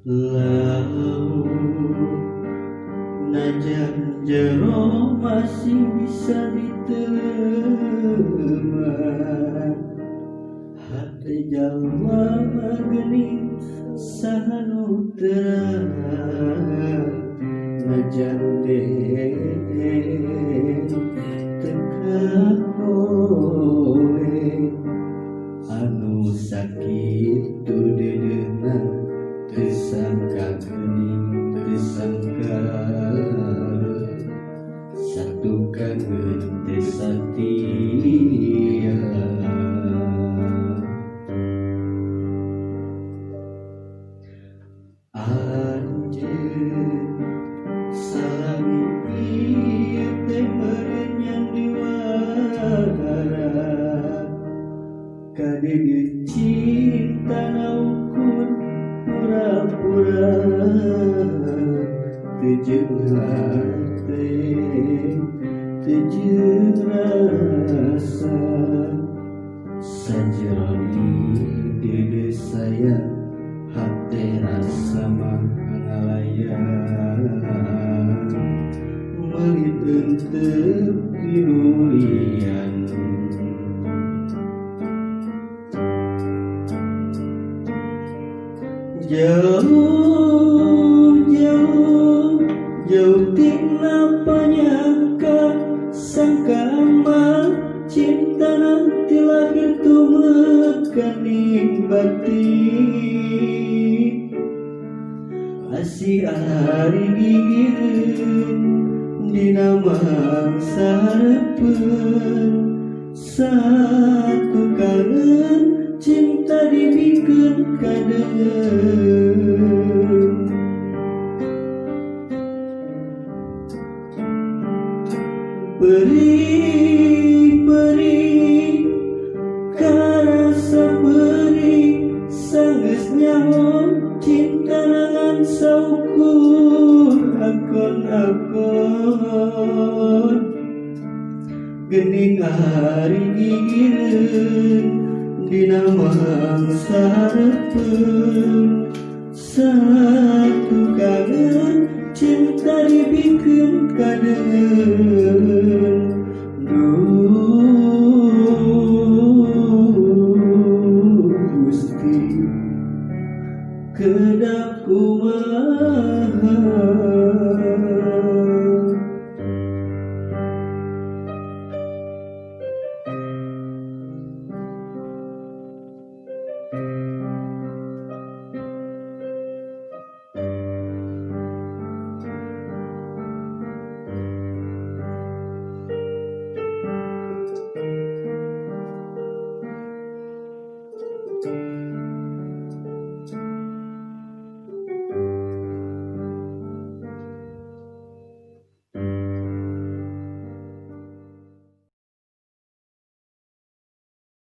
Lalu najan jero masih bisa diterima, hati jalma gening sahanu terang, najan teh teka kowe anu sakit tu dedeuna tersangka gening tersangka satu kangen desatia anjeun salam ieu teh merenyang diwara kadege cinta naukur pura-pura teu hate teu rasa sajaroni dede sayang hate rasa mangalayang meuli teu pinulian jauh tina panyangka sangka amat cinta nanti lahir tumekaning batin asih ari gigireun dina mangsa hareupeun satu kangen cinta dibikeun kadeung beri karasa beri sanggeus nyaho cinta nangan saukur akon-akon geuning ari gigireun dina mangsa hareupeun satu kangen cinta dibikeun kadeung Gusti kedah kumaha